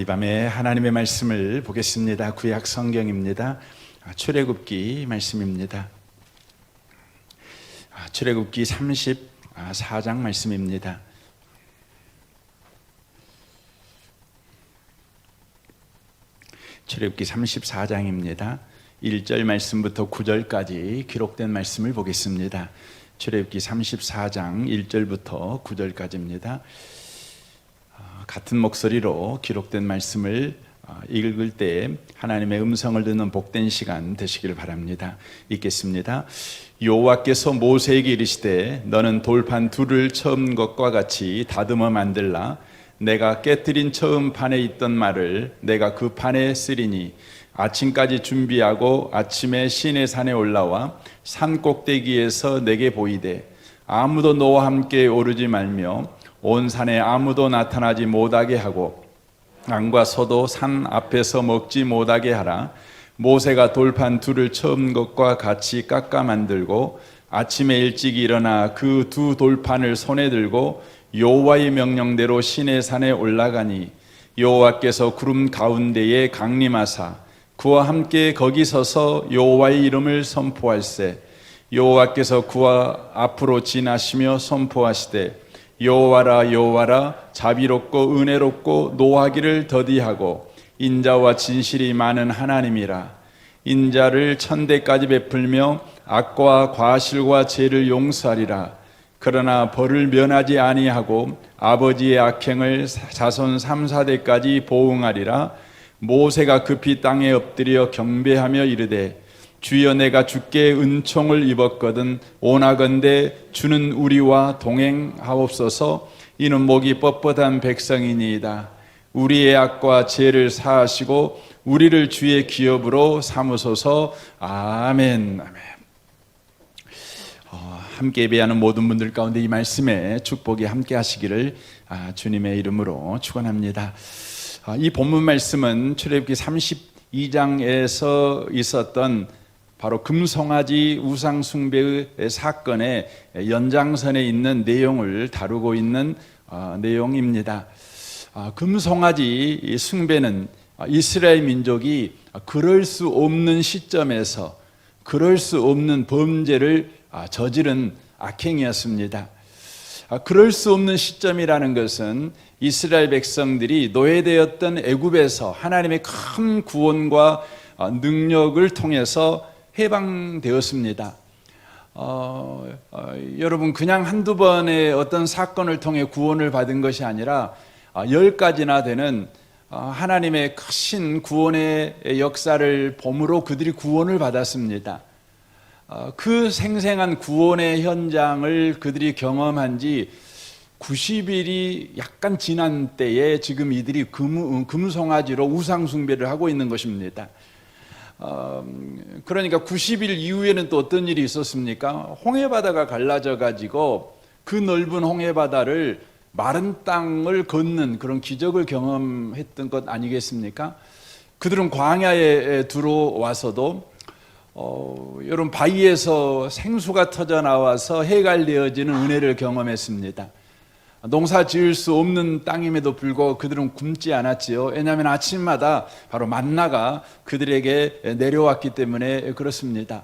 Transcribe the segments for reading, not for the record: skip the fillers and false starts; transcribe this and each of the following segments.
밤에 하나님의 말씀을 보겠습니다. 구약 성경입니다. 출애굽기 말씀입니다. 출애굽기 34장 말씀입니다. 출애굽기 34장입니다. 1절 말씀부터 9절까지 기록된 말씀을 보겠습니다. 출애굽기 34장 1절부터 9절까지입니다. 같은 목소리로 기록된 말씀을 읽을 때 하나님의 음성을 듣는 복된 시간 되시길 바랍니다. 읽겠습니다. 여호와께서 모세에게 이르시되 너는 돌판 둘을 처음 것과 같이 다듬어 만들라. 내가 깨뜨린 처음 판에 있던 말을 내가 그 판에 쓰리니 아침까지 준비하고 아침에 시내산에 올라와 산 꼭대기에서 내게 보이되 아무도 너와 함께 오르지 말며 온 산에 아무도 나타나지 못하게 하고 안과 서도 산 앞에서 먹지 못하게 하라. 모세가 돌판 둘을 처음 것과 같이 깎아 만들고 아침에 일찍 일어나 그 두 돌판을 손에 들고 여호와의 명령대로 시내산에 올라가니 여호와께서 구름 가운데에 강림하사 그와 함께 거기 서서 여호와의 이름을 선포할세. 여호와께서 그와 앞으로 지나시며 선포하시되 여호와라 여호와라 자비롭고 은혜롭고 노하기를 더디하고 인자와 진실이 많은 하나님이라. 인자를 천대까지 베풀며 악과 과실과 죄를 용서하리라. 그러나 벌을 면하지 아니하고 아버지의 악행을 자손 3, 4대까지 보응하리라. 모세가 급히 땅에 엎드려 경배하며 이르되 주여 내가 주께 은총을 입었거든 원하건대 주는 우리와 동행하옵소서. 이는 목이 뻣뻣한 백성이니이다. 우리의 악과 죄를 사하시고 우리를 주의 기업으로 삼으소서. 아멘. 아멘. 함께 예배하는 모든 분들 가운데 이 말씀에 축복이 함께 하시기를 주님의 이름으로 축원합니다. 이 본문 말씀은 출애굽기 32장에서 있었던 바로 금송아지 우상 숭배의 사건의 연장선에 있는 내용을 다루고 있는 내용입니다. 금송아지 숭배는 이스라엘 민족이 그럴 수 없는 시점에서 그럴 수 없는 범죄를 저지른 악행이었습니다. 그럴 수 없는 시점이라는 것은 이스라엘 백성들이 노예되었던 애굽에서 하나님의 큰 구원과 능력을 통해서 해방되었습니다. 여러분 그냥 한두 번의 어떤 사건을 통해 구원을 받은 것이 아니라 10가지나 되는 하나님의 크신 구원의 역사를 보므로 그들이 구원을 받았습니다. 그 생생한 구원의 현장을 그들이 경험한 지 90일이 약간 지난 때에 지금 이들이 금송아지로 우상숭배를 하고 있는 것입니다. 그러니까 90일 이후에는 또 어떤 일이 있었습니까? 홍해바다가 갈라져 가지고 그 넓은 홍해바다를 마른 땅을 걷는 그런 기적을 경험했던 것 아니겠습니까? 그들은 광야에 들어와서도 여러분 바위에서 생수가 터져 나와서 해갈되어지는 은혜를 경험했습니다. 농사 지을 수 없는 땅임에도 불구하고 그들은 굶지 않았지요. 왜냐하면 아침마다 바로 만나가 그들에게 내려왔기 때문에 그렇습니다.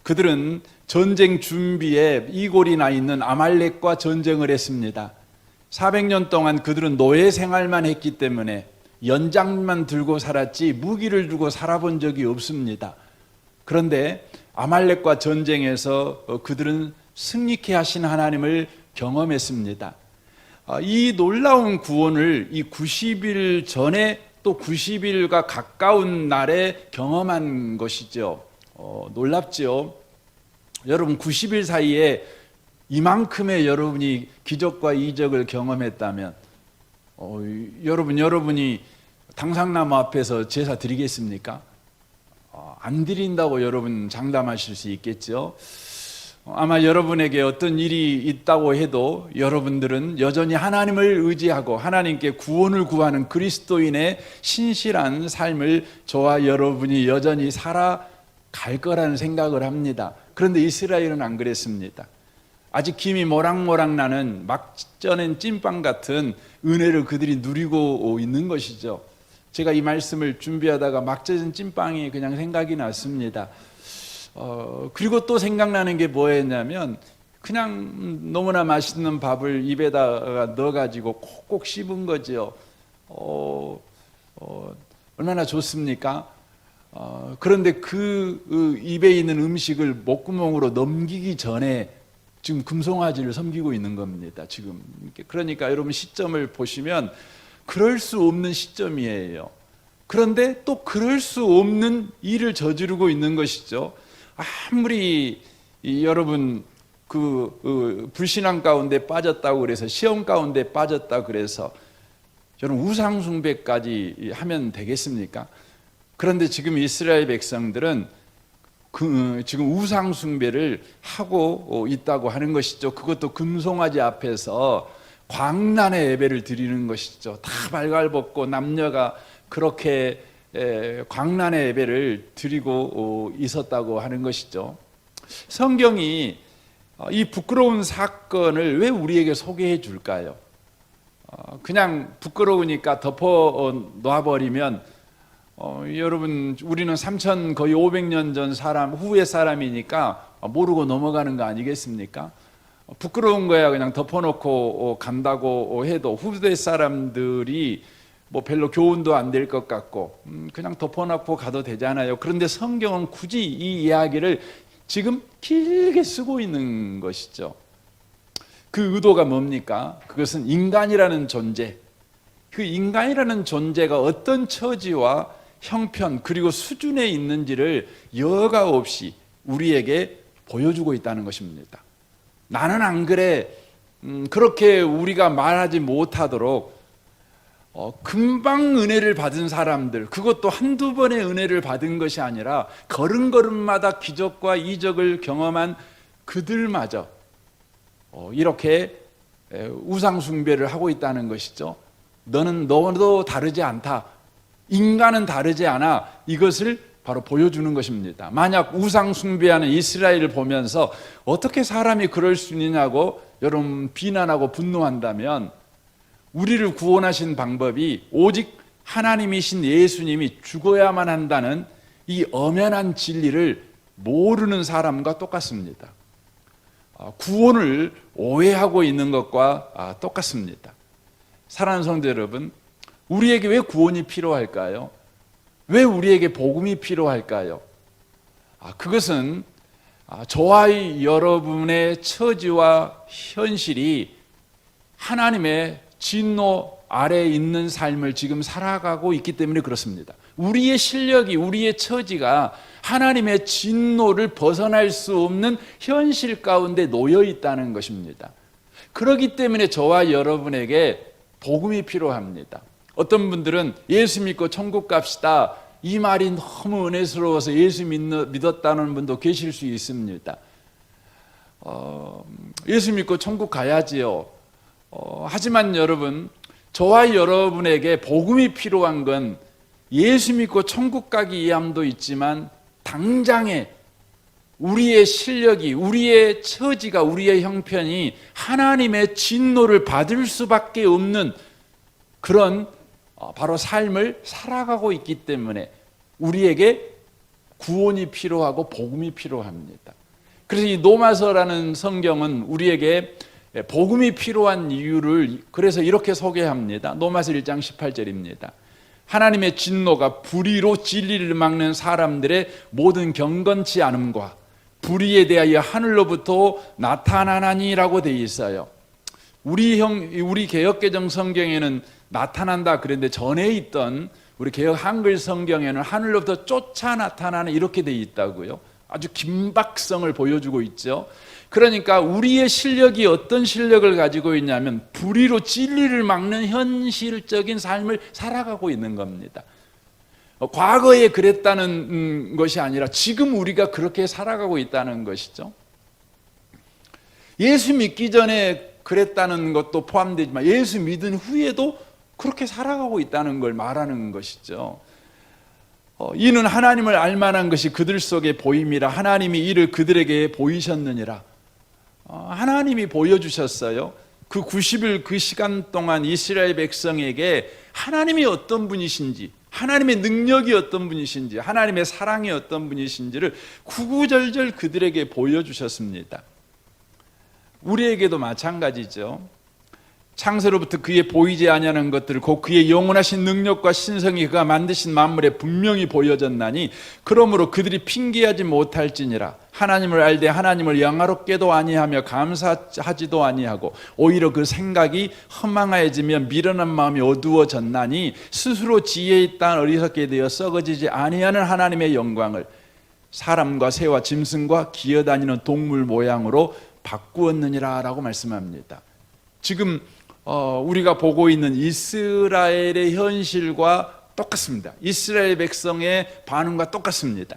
그들은 전쟁 준비에 이골이 나 있는 아말렉과 전쟁을 했습니다. 400년 동안 그들은 노예 생활만 했기 때문에 연장만 들고 살았지 무기를 들고 살아본 적이 없습니다. 그런데 아말렉과 전쟁에서 그들은 승리케 하신 하나님을 경험했습니다. 이 놀라운 구원을 이 90일 전에 또 90일과 가까운 날에 경험한 것이죠. 놀랍죠. 여러분 90일 사이에 이만큼의 여러분이 기적과 이적을 경험했다면 여러분이 당상나무 앞에서 제사 드리겠습니까? 안 드린다고 여러분 장담하실 수 있겠죠. 아마 여러분에게 어떤 일이 있다고 해도 여러분들은 여전히 하나님을 의지하고 하나님께 구원을 구하는 그리스도인의 신실한 삶을 저와 여러분이 여전히 살아갈 거라는 생각을 합니다. 그런데 이스라엘은 안 그랬습니다. 아직 김이 모락모락 나는 막 쪄낸 찐빵 같은 은혜를 그들이 누리고 있는 것이죠. 제가 이 말씀을 준비하다가 막 젖은 찐빵이 그냥 생각이 났습니다. 그리고 또 생각나는 게 뭐였냐면, 그냥 너무나 맛있는 밥을 입에다가 넣어가지고 콕콕 씹은 거죠. 얼마나 좋습니까? 그런데 그 입에 있는 음식을 목구멍으로 넘기기 전에 지금 금송아지를 섬기고 있는 겁니다. 지금. 그러니까 여러분 시점을 보시면 그럴 수 없는 시점이에요. 그런데 또 그럴 수 없는 일을 저지르고 있는 것이죠. 아무리 여러분 불신앙 가운데 빠졌다고 그래서, 시험 가운데 빠졌다 그래서 여러분 우상 숭배까지 하면 되겠습니까? 그런데 지금 이스라엘 백성들은 지금 우상 숭배를 하고 있다고 하는 것이죠. 그것도 금송아지 앞에서 광란의 예배를 드리는 것이죠. 다 발갈벗고 남녀가 그렇게 광란의 예배를 드리고 있었다고 하는 것이죠. 성경이 이 부끄러운 사건을 왜 우리에게 소개해 줄까요? 그냥 부끄러우니까 덮어 놔버리면 여러분, 우리는 3천 거의 500년 전 사람, 후의 사람이니까 모르고 넘어가는 거 아니겠습니까? 부끄러운 거야 그냥 덮어놓고 간다고 해도 후대 사람들이 뭐 별로 교훈도 안 될 것 같고 그냥 덮어놓고 가도 되잖아요. 그런데 성경은 굳이 이 이야기를 지금 길게 쓰고 있는 것이죠. 그 의도가 뭡니까? 그것은 인간이라는 존재, 그 인간이라는 존재가 어떤 처지와 형편 그리고 수준에 있는지를 여과 없이 우리에게 보여주고 있다는 것입니다. 나는 안 그래, 그렇게 우리가 말하지 못하도록 금방 은혜를 받은 사람들, 그것도 한두 번의 은혜를 받은 것이 아니라 걸음걸음마다 기적과 이적을 경험한 그들마저 이렇게 우상 숭배를 하고 있다는 것이죠. 너도 다르지 않다, 인간은 다르지 않아, 이것을 바로 보여주는 것입니다. 만약 우상 숭배하는 이스라엘을 보면서 어떻게 사람이 그럴 수 있느냐고 여러분 비난하고 분노한다면, 우리를 구원하신 방법이 오직 하나님이신 예수님이 죽어야만 한다는 이 엄연한 진리를 모르는 사람과 똑같습니다. 구원을 오해하고 있는 것과 똑같습니다. 사랑하는 성도 여러분, 우리에게 왜 구원이 필요할까요? 왜 우리에게 복음이 필요할까요? 그것은 저와 여러분의 처지와 현실이 하나님의 진노 아래에 있는 삶을 지금 살아가고 있기 때문에 그렇습니다. 우리의 실력이, 우리의 처지가 하나님의 진노를 벗어날 수 없는 현실 가운데 놓여 있다는 것입니다. 그렇기 때문에 저와 여러분에게 복음이 필요합니다. 어떤 분들은 예수 믿고 천국 갑시다, 이 말이 너무 은혜스러워서 예수 믿었다는 분도 계실 수 있습니다. 예수 믿고 천국 가야지요. 하지만 여러분, 저와 여러분에게 복음이 필요한 건 예수 믿고 천국 가기 위함도 있지만 당장에 우리의 실력이, 우리의 처지가, 우리의 형편이 하나님의 진노를 받을 수밖에 없는 그런 바로 삶을 살아가고 있기 때문에 우리에게 구원이 필요하고 복음이 필요합니다. 그래서 이 로마서라는 성경은 우리에게 복음이 필요한 이유를 그래서 이렇게 소개합니다. 로마서 1장 18절입니다. 하나님의 진노가 불의로 진리를 막는 사람들의 모든 경건치 않음과 불의에 대하여 하늘로부터 나타나나니라고 되어 있어요. 우리 개역개정 성경에는 나타난다 그랬는데, 전에 있던 우리 개역 한글 성경에는 하늘로부터 쫓아 나타나는 이렇게 되어 있다고요. 아주 긴박성을 보여주고 있죠. 그러니까 우리의 실력이 어떤 실력을 가지고 있냐면 불의로 진리를 막는 현실적인 삶을 살아가고 있는 겁니다. 과거에 그랬다는 것이 아니라 지금 우리가 그렇게 살아가고 있다는 것이죠. 예수 믿기 전에 그랬다는 것도 포함되지만 예수 믿은 후에도 그렇게 살아가고 있다는 걸 말하는 것이죠. 이는 하나님을 알만한 것이 그들 속에 보임이라 하나님이 이를 그들에게 보이셨느니라. 하나님이 보여주셨어요. 그 90일 그 시간 동안 이스라엘 백성에게 하나님이 어떤 분이신지, 하나님의 능력이 어떤 분이신지, 하나님의 사랑이 어떤 분이신지를 구구절절 그들에게 보여주셨습니다. 우리에게도 마찬가지죠. 창세로부터 그의 보이지 아니하는 것들을 곧 그의 영원하신 능력과 신성이 그가 만드신 만물에 분명히 보여졌나니 그러므로 그들이 핑계하지 못할지니라. 하나님을 알되 하나님을 영화롭게도 아니하며 감사하지도 아니하고 오히려 그 생각이 허망해지며 미련한 마음이 어두워졌나니 스스로 지혜 있다 어리석게 되어 썩어지지 아니하는 하나님의 영광을 사람과 새와 짐승과 기어다니는 동물 모양으로 바꾸었느니라 라고 말씀합니다. 지금 우리가 보고 있는 이스라엘의 현실과 똑같습니다. 이스라엘 백성의 반응과 똑같습니다.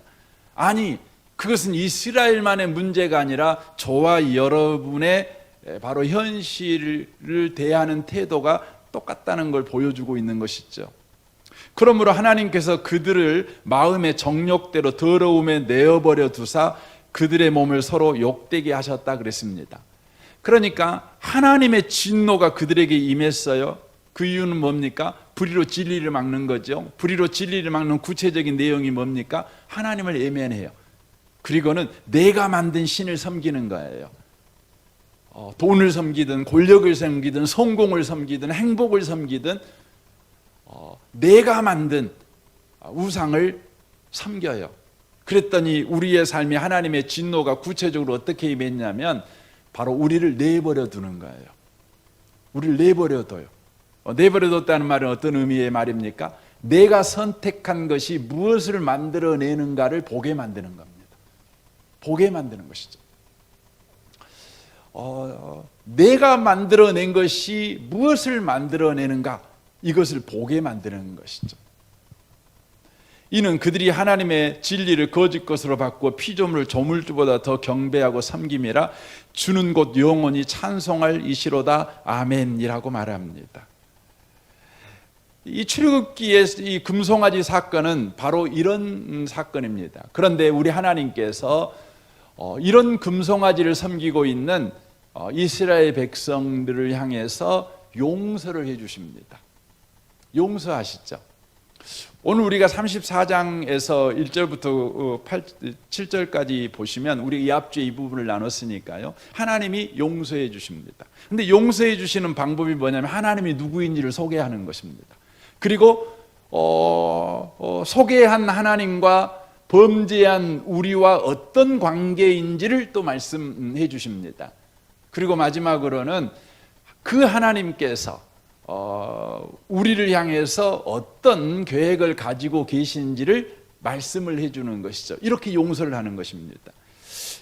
아니, 그것은 이스라엘만의 문제가 아니라 저와 여러분의 바로 현실을 대하는 태도가 똑같다는 걸 보여주고 있는 것이죠. 그러므로 하나님께서 그들을 마음의 정욕대로 더러움에 내어버려 두사 그들의 몸을 서로 욕되게 하셨다 그랬습니다. 그러니까 하나님의 진노가 그들에게 임했어요. 그 이유는 뭡니까? 불의로 진리를 막는 거죠. 불의로 진리를 막는 구체적인 내용이 뭡니까? 하나님을 외면해요. 그리고는 내가 만든 신을 섬기는 거예요. 돈을 섬기든 권력을 섬기든 성공을 섬기든 행복을 섬기든 내가 만든 우상을 섬겨요. 그랬더니 우리의 삶이 하나님의 진노가 구체적으로 어떻게 임했냐면 바로 우리를 내버려 두는 거예요. 우리를 내버려 둬요. 내버려 뒀다는 말은 어떤 의미의 말입니까? 내가 선택한 것이 무엇을 만들어내는가를 보게 만드는 겁니다. 보게 만드는 것이죠. 내가 만들어낸 것이 무엇을 만들어내는가, 이것을 보게 만드는 것이죠. 이는 그들이 하나님의 진리를 거짓 것으로 바꾸어 피조물을 조물주보다 더 경배하고 섬김이라 주는 곧 영원히 찬송할 이시로다 아멘이라고 말합니다. 이 출애굽기의 이 금송아지 사건은 바로 이런 사건입니다. 그런데 우리 하나님께서 이런 금송아지를 섬기고 있는 이스라엘 백성들을 향해서 용서를 해 주십니다. 용서하시죠. 오늘 우리가 34장에서 1절부터 7절까지 보시면 우리 이 앞주에 이 부분을 나눴으니까요, 하나님이 용서해 주십니다. 근데 용서해 주시는 방법이 뭐냐면 하나님이 누구인지를 소개하는 것입니다. 그리고 소개한 하나님과 범죄한 우리와 어떤 관계인지를 또 말씀해 주십니다. 그리고 마지막으로는 그 하나님께서 우리를 향해서 어떤 계획을 가지고 계신지를 말씀을 해주는 것이죠. 이렇게 용서를 하는 것입니다.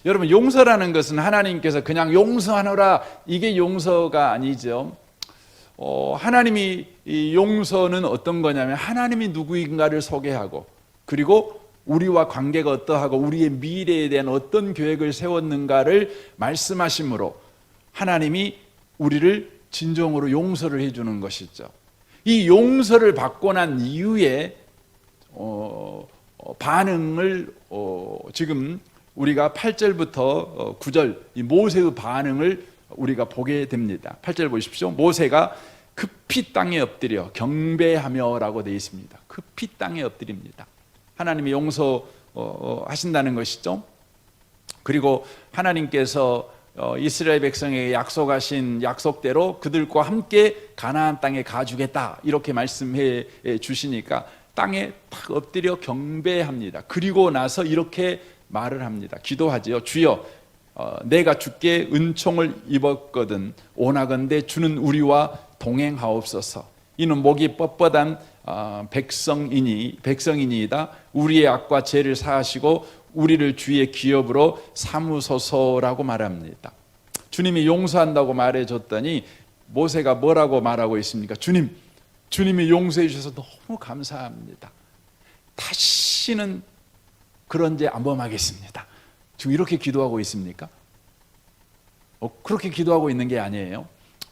여러분, 용서라는 것은 하나님께서 그냥 용서하노라, 이게 용서가 아니죠. 하나님이 이 용서는 어떤 거냐면 하나님이 누구인가를 소개하고, 그리고 우리와 관계가 어떠하고 우리의 미래에 대한 어떤 계획을 세웠는가를 말씀하심으로 하나님이 우리를 진정으로 용서를 해주는 것이죠. 이 용서를 받고 난 이후에 반응을 지금 우리가 8절부터 9절 이 모세의 반응을 우리가 보게 됩니다. 8절 보십시오. 모세가 급히 땅에 엎드려 경배하며 라고 되어 있습니다. 급히 땅에 엎드립니다. 하나님이 용서하신다는 것이죠. 그리고 하나님께서 이스라엘 백성에게 약속하신 약속대로 그들과 함께 가나안 땅에 가주겠다, 이렇게 말씀해 주시니까 땅에 탁 엎드려 경배합니다. 그리고 나서 이렇게 말을 합니다. 기도하지요. 주여, 내가 주께 은총을 입었거든 오나건대 주는 우리와 동행하옵소서. 이는 목이 뻣뻣한 백성이니이다. 우리의 악과 죄를 사하시고 우리를 주의 기업으로 삼으소서라고 말합니다. 주님이 용서한다고 말해줬더니 모세가 뭐라고 말하고 있습니까? 주님이 용서해 주셔서 너무 감사합니다. 다시는 그런 죄 안 범하겠습니다. 지금 이렇게 기도하고 있습니까? 그렇게 기도하고 있는 게 아니에요.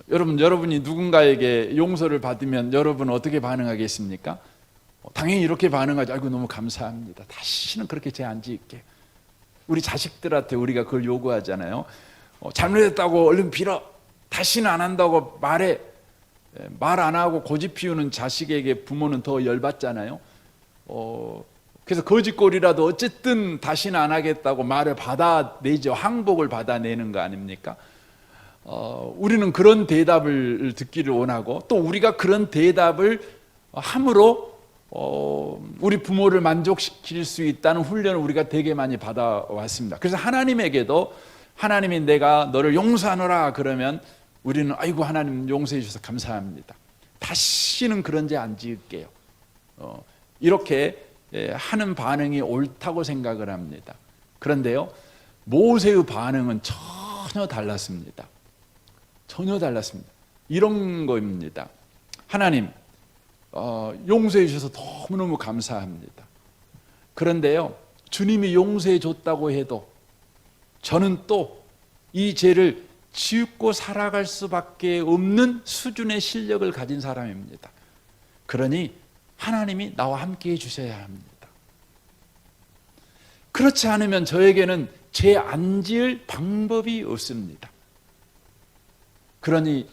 여러분이 누군가에게 용서를 받으면 여러분은 어떻게 반응하겠습니까? 당연히 이렇게 반응하죠. 아이고, 너무 감사합니다. 다시는 그렇게 죄 안 지을게. 우리 자식들한테 우리가 그걸 요구하잖아요. 잘못했다고 얼른 빌어. 다시는 안 한다고 말해. 말 안 하고 고집 피우는 자식에게 부모는 더 열받잖아요. 그래서 거짓골이라도 어쨌든 다시는 안 하겠다고 말을 받아내죠. 항복을 받아내는 거 아닙니까? 우리는 그런 대답을 듣기를 원하고, 또 우리가 그런 대답을 함으로 우리 부모를 만족시킬 수 있다는 훈련을 우리가 되게 많이 받아왔습니다. 그래서 하나님에게도 하나님이 내가 너를 용서하노라 그러면 우리는 아이고 하나님 용서해 주셔서 감사합니다. 다시는 그런 죄 안 지을게요. 이렇게 하는 반응이 옳다고 생각을 합니다. 그런데요, 모세의 반응은 전혀 달랐습니다. 전혀 달랐습니다. 이런 거입니다. 하나님, 용서해 주셔서 너무너무 감사합니다. 그런데요, 주님이 용서해 줬다고 해도 저는 또 이 죄를 지우고 살아갈 수밖에 없는 수준의 실력을 가진 사람입니다. 그러니 하나님이 나와 함께 해주셔야 합니다. 그렇지 않으면 저에게는 죄 안 지을 방법이 없습니다. 그러니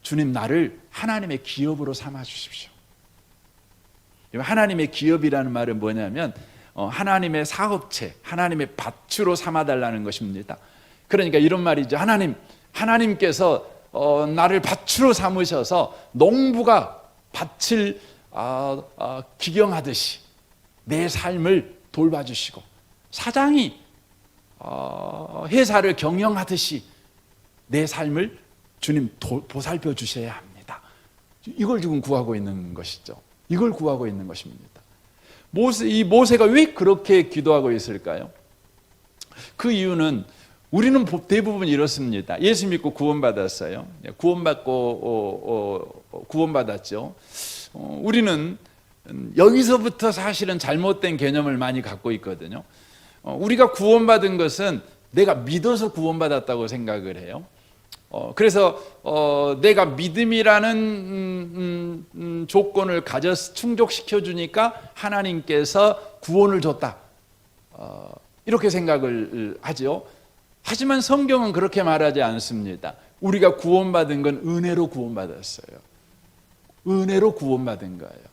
주님, 나를 하나님의 기업으로 삼아 주십시오. 하나님의 기업이라는 말은 뭐냐면 하나님의 사업체, 하나님의 밭으로 삼아달라는 것입니다. 그러니까 이런 말이죠. 하나님께서 나를 밭으로 삼으셔서 농부가 밭을 기경하듯이 내 삶을 돌봐주시고, 사장이 회사를 경영하듯이 내 삶을 주님 보살펴 주셔야 합니다. 이걸 지금 구하고 있는 것이죠. 이걸 구하고 있는 것입니다. 이 모세가 왜 그렇게 기도하고 있을까요? 그 이유는 우리는 대부분 이렇습니다. 예수 믿고 구원받았어요. 구원받았죠. 우리는 여기서부터 사실은 잘못된 개념을 많이 갖고 있거든요. 우리가 구원받은 것은 내가 믿어서 구원받았다고 생각을 해요. 그래서 내가 믿음이라는 조건을 충족시켜 주니까 하나님께서 구원을 줬다, 이렇게 생각을 하죠. 하지만 성경은 그렇게 말하지 않습니다. 우리가 구원받은 건 은혜로 구원받았어요. 은혜로 구원받은 거예요.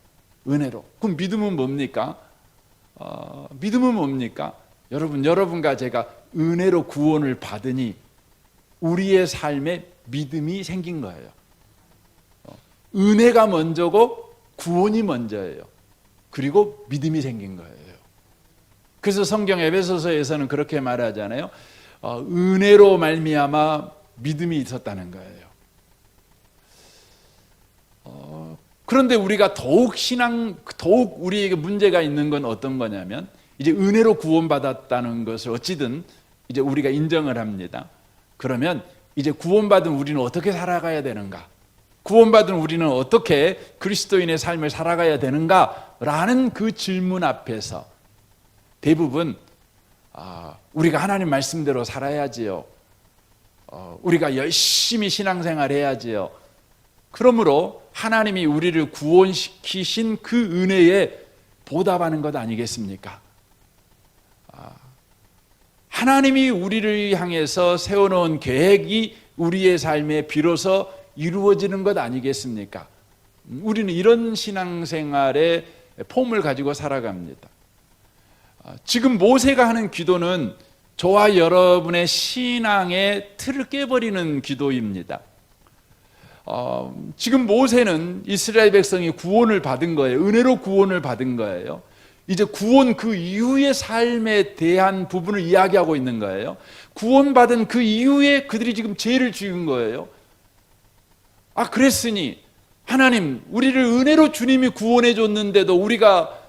은혜로. 그럼 믿음은 뭡니까? 믿음은 뭡니까? 여러분과 제가 은혜로 구원을 받으니 우리의 삶에 믿음이 생긴 거예요. 은혜가 먼저고 구원이 먼저예요. 그리고 믿음이 생긴 거예요. 그래서 성경 에베소서에서는 그렇게 말하잖아요. 은혜로 말미암아 믿음이 있었다는 거예요. 그런데 우리가 더욱 우리에게 문제가 있는 건 어떤 거냐면, 이제 은혜로 구원받았다는 것을 어찌든 이제 우리가 인정을 합니다. 그러면 이제 구원받은 우리는 어떻게 살아가야 되는가? 구원받은 우리는 어떻게 그리스도인의 삶을 살아가야 되는가? 라는 그 질문 앞에서 대부분 우리가 하나님 말씀대로 살아야지요. 우리가 열심히 신앙생활 해야지요. 그러므로 하나님이 우리를 구원시키신 그 은혜에 보답하는 것 아니겠습니까? 하나님이 우리를 향해서 세워놓은 계획이 우리의 삶에 비로소 이루어지는 것 아니겠습니까? 우리는 이런 신앙생활의 폼을 가지고 살아갑니다. 지금 모세가 하는 기도는 저와 여러분의 신앙의 틀을 깨버리는 기도입니다. 지금 모세는 이스라엘 백성이 구원을 받은 거예요. 은혜로 구원을 받은 거예요. 이제 구원 그 이후의 삶에 대한 부분을 이야기하고 있는 거예요. 구원받은 그 이후에 그들이 지금 죄를 지은 거예요. 그랬으니 하나님, 우리를 은혜로 주님이 구원해 줬는데도 우리가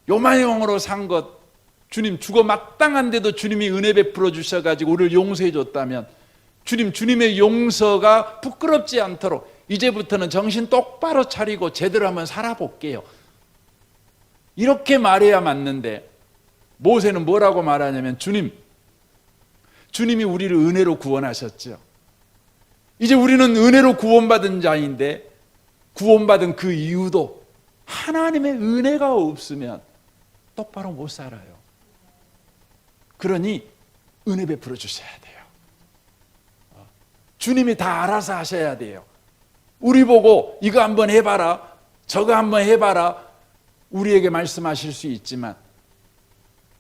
요만형으로 산 것, 주님 죽어 마땅한데도 주님이 은혜 베풀어 주셔가지고 우리를 용서해 줬다면, 주님의 용서가 부끄럽지 않도록 이제부터는 정신 똑바로 차리고 제대로 한번 살아볼게요. 이렇게 말해야 맞는데, 모세는 뭐라고 말하냐면, 주님이 우리를 은혜로 구원하셨죠. 이제 우리는 은혜로 구원받은 자인데, 구원받은 그 이유도 하나님의 은혜가 없으면 똑바로 못 살아요. 그러니 은혜 베풀어 주셔야 돼요. 주님이 다 알아서 하셔야 돼요. 우리 보고 이거 한번 해봐라, 저거 한번 해봐라, 우리에게 말씀하실 수 있지만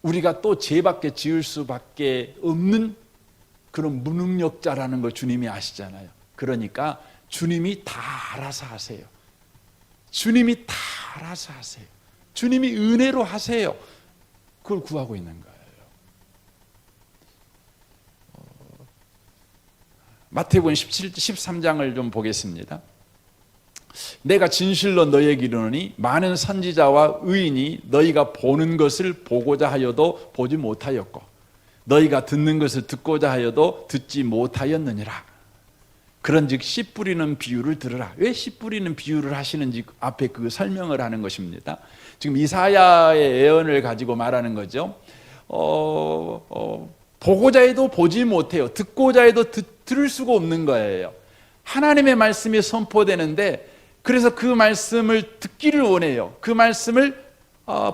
우리가 또 죄밖에 지을 수밖에 없는 그런 무능력자라는 걸 주님이 아시잖아요. 그러니까 주님이 다 알아서 하세요. 주님이 다 알아서 하세요. 주님이 은혜로 하세요. 그걸 구하고 있는 거예요. 마태복음 13장을 좀 보겠습니다. 내가 진실로 너희에게 이르노니 많은 선지자와 의인이 너희가 보는 것을 보고자 하여도 보지 못하였고 너희가 듣는 것을 듣고자 하여도 듣지 못하였느니라. 그런즉 씨 뿌리는 비유를 들으라. 왜 씨 뿌리는 비유를 하시는지 앞에 그 설명을 하는 것입니다. 지금 이사야의 예언을 가지고 말하는 거죠. 보고자 해도 보지 못해요. 듣고자 해도 들을 수가 없는 거예요. 하나님의 말씀이 선포되는데 그래서 그 말씀을 듣기를 원해요. 그 말씀을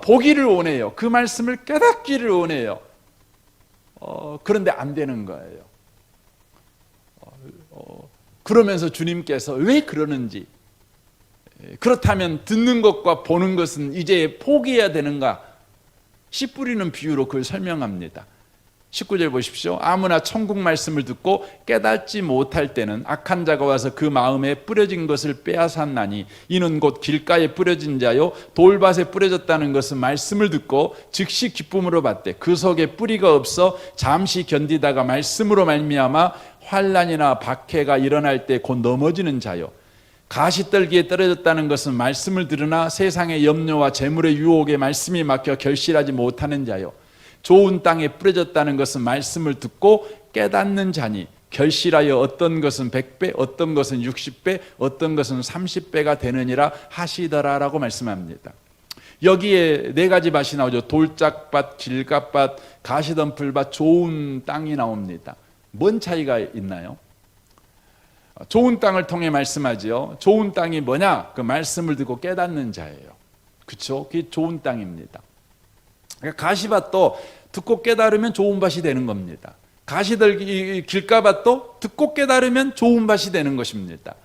보기를 원해요. 그 말씀을 깨닫기를 원해요. 그런데 안 되는 거예요. 그러면서 주님께서 왜 그러는지, 그렇다면 듣는 것과 보는 것은 이제 포기해야 되는가? 씨 뿌리는 비유로 그걸 설명합니다. 19절 보십시오. 아무나 천국 말씀을 듣고 깨닫지 못할 때는 악한 자가 와서 그 마음에 뿌려진 것을 빼앗았나니 이는 곧 길가에 뿌려진 자요 돌밭에 뿌려졌다는 것은 말씀을 듣고 즉시 기쁨으로 받되 그 속에 뿌리가 없어 잠시 견디다가 말씀으로 말미암아 환난이나 박해가 일어날 때 곧 넘어지는 자요 가시떨기에 떨어졌다는 것은 말씀을 들으나 세상의 염려와 재물의 유혹에 말씀이 막혀 결실하지 못하는 자요 좋은 땅에 뿌려졌다는 것은 말씀을 듣고 깨닫는 자니 결실하여 어떤 것은 100배, 어떤 것은 60배, 어떤 것은 30배가 되느니라 하시더라라고 말씀합니다. 여기에 네 가지 밭이 나오죠. 돌짝밭, 길갓밭, 가시덤불밭, 좋은 땅이 나옵니다. 뭔 차이가 있나요? 좋은 땅을 통해 말씀하죠. 좋은 땅이 뭐냐? 그 말씀을 듣고 깨닫는 자예요. 그렇죠? 그게 좋은 땅입니다. 그러니까 가시밭도 듣고 깨달으면 좋은 밭이 되는 겁니다. 가시들기 길가밭도 듣고 깨달으면 좋은 밭이 되는 것입니다.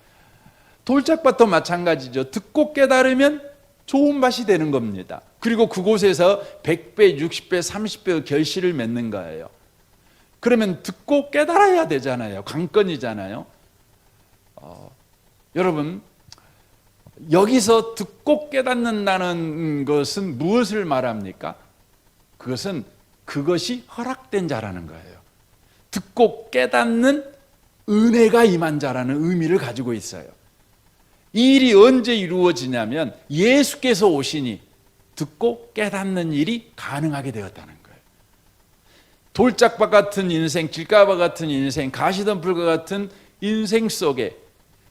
돌짝밭도 마찬가지죠. 듣고 깨달으면 좋은 밭이 되는 겁니다. 그리고 그곳에서 100배, 60배, 30배의 결실을 맺는 거예요. 그러면 듣고 깨달아야 되잖아요. 관건이잖아요. 여러분, 여기서 듣고 깨닫는다는 것은 무엇을 말합니까? 그것이 허락된 자라는 거예요. 듣고 깨닫는 은혜가 임한 자라는 의미를 가지고 있어요. 이 일이 언제 이루어지냐면 예수께서 오시니 듣고 깨닫는 일이 가능하게 되었다는 거예요. 돌짝밭 같은 인생, 길가밭 같은 인생, 가시덤불과 같은 인생 속에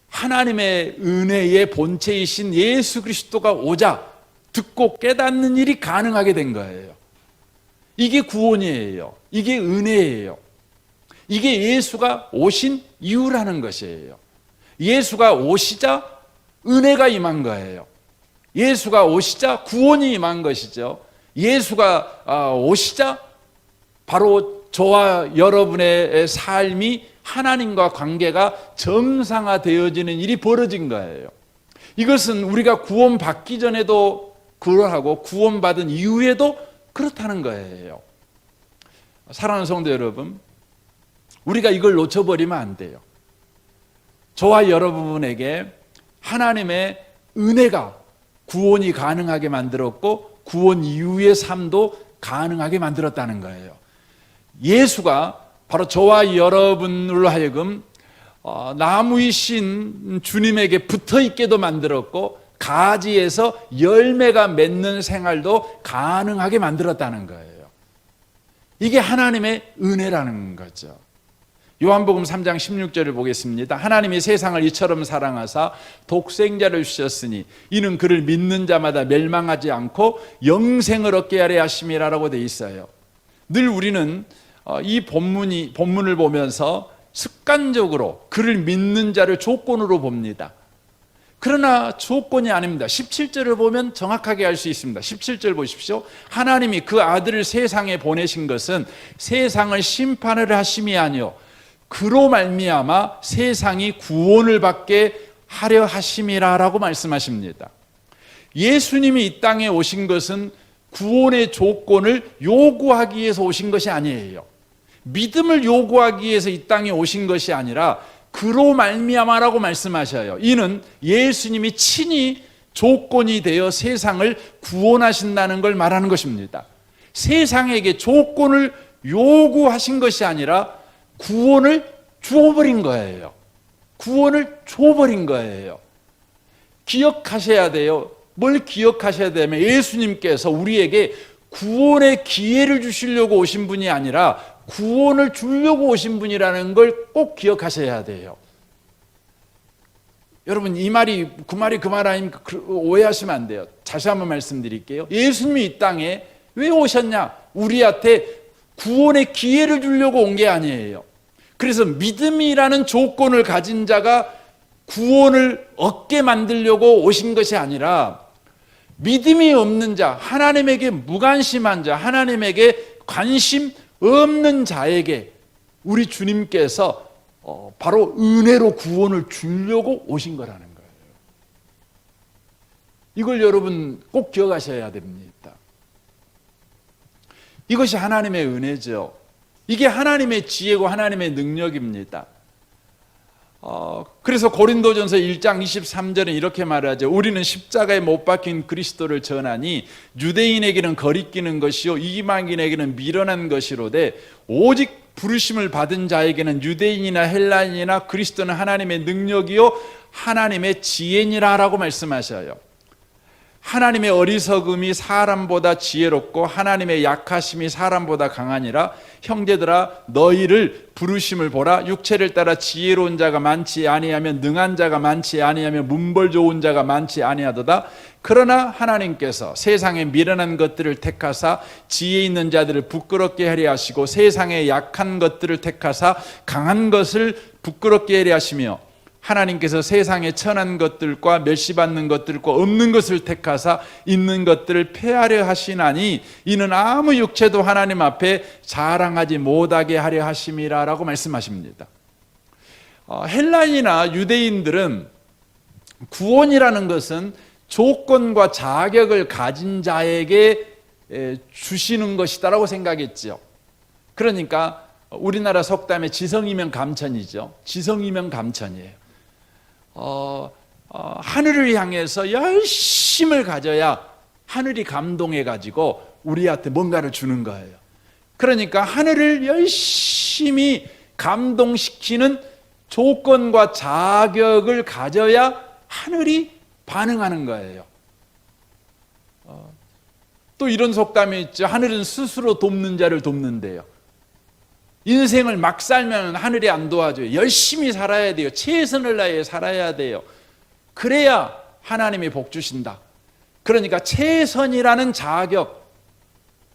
하나님의 은혜의 본체이신 예수 그리스도가 오자 듣고 깨닫는 일이 가능하게 된 거예요. 이게 구원이에요. 이게 은혜예요. 이게 예수가 오신 이유라는 것이에요. 예수가 오시자 은혜가 임한 거예요. 예수가 오시자 구원이 임한 것이죠. 예수가 오시자 바로 저와 여러분의 삶이 하나님과 관계가 정상화되어지는 일이 벌어진 거예요. 이것은 우리가 구원받기 전에도 그러하고 구원받은 이후에도 그렇다는 거예요. 사랑하는 성도 여러분, 우리가 이걸 놓쳐버리면 안 돼요. 저와 여러분에게 하나님의 은혜가 구원이 가능하게 만들었고 구원 이후의 삶도 가능하게 만들었다는 거예요. 예수가 바로 저와 여러분으로 하여금 나무이신 주님에게 붙어있게도 만들었고 가지에서 열매가 맺는 생활도 가능하게 만들었다는 거예요. 이게 하나님의 은혜라는 거죠. 요한복음 3장 16절을 보겠습니다. 하나님이 세상을 이처럼 사랑하사 독생자를 주셨으니 이는 그를 믿는 자마다 멸망하지 않고 영생을 얻게 하려 하심이라고 되어 있어요. 늘 우리는 이 본문을 보면서 습관적으로 그를 믿는 자를 조건으로 봅니다. 그러나 조건이 아닙니다. 17절을 보면 정확하게 알 수 있습니다. 17절 보십시오. 하나님이 그 아들을 세상에 보내신 것은 세상을 심판을 하심이 아니요 그로 말미암아 세상이 구원을 받게 하려 하심이라라고 말씀하십니다. 예수님이 이 땅에 오신 것은 구원의 조건을 요구하기 위해서 오신 것이 아니에요. 믿음을 요구하기 위해서 이 땅에 오신 것이 아니라 그로 말미암아라고 말씀하셔요. 이는 예수님이 친히 조건이 되어 세상을 구원하신다는 걸 말하는 것입니다. 세상에게 조건을 요구하신 것이 아니라 구원을 주어버린 거예요. 구원을 줘버린 거예요. 기억하셔야 돼요. 뭘 기억하셔야 되면 예수님께서 우리에게 구원의 기회를 주시려고 오신 분이 아니라 구원을 주려고 오신 분이라는 걸 꼭 기억하셔야 돼요. 여러분 이 말이 그 말 아닙니까? 오해하시면 안 돼요. 다시 한번 말씀드릴게요. 예수님이 이 땅에 왜 오셨냐? 우리한테 구원의 기회를 주려고 온 게 아니에요. 그래서 믿음이라는 조건을 가진 자가 구원을 얻게 만들려고 오신 것이 아니라 믿음이 없는 자, 하나님에게 무관심한 자, 하나님에게 관심 없는 자에게 우리 주님께서 바로 은혜로 구원을 주려고 오신 거라는 거예요. 이걸 여러분 꼭 기억하셔야 됩니다. 이것이 하나님의 은혜죠. 이게 하나님의 지혜고 하나님의 능력입니다. 그래서 고린도전서 1장 23절은 이렇게 말하죠. 우리는 십자가에 못 박힌 그리스도를 전하니 유대인에게는 거리끼는 것이요 이방인에게는 미련한 것이로되 오직 부르심을 받은 자에게는 유대인이나 헬라인이나 그리스도는 하나님의 능력이요 하나님의 지혜니라 라고 말씀하셔요. 하나님의 어리석음이 사람보다 지혜롭고 하나님의 약하심이 사람보다 강하니라. 형제들아 너희를 부르심을 보라. 육체를 따라 지혜로운 자가 많지 아니하며 능한 자가 많지 아니하며 문벌 좋은 자가 많지 아니하도다. 그러나 하나님께서 세상의 미련한 것들을 택하사 지혜 있는 자들을 부끄럽게 하려 하시고 세상의 약한 것들을 택하사 강한 것을 부끄럽게 하려 하시며 하나님께서 세상의 천한 것들과 멸시받는 것들과 없는 것을 택하사 있는 것들을 폐하려 하시나니 이는 아무 육체도 하나님 앞에 자랑하지 못하게 하려 하심이라 라고 말씀하십니다. 헬라인이나 유대인들은 구원이라는 것은 조건과 자격을 가진 자에게 주시는 것이다라고 생각했죠. 그러니까 우리나라 속담에 지성이면 감천이죠. 지성이면 감천이에요. 하늘을 향해서 열심을 가져야 하늘이 감동해 가지고 우리한테 뭔가를 주는 거예요. 그러니까 하늘을 열심히 감동시키는 조건과 자격을 가져야 하늘이 반응하는 거예요. 또 이런 속담이 있죠. 하늘은 스스로 돕는 자를 돕는데요. 인생을 막 살면 하늘이 안 도와줘요. 열심히 살아야 돼요. 최선을 다해 살아야 돼요. 그래야 하나님이 복 주신다. 그러니까 최선이라는 자격,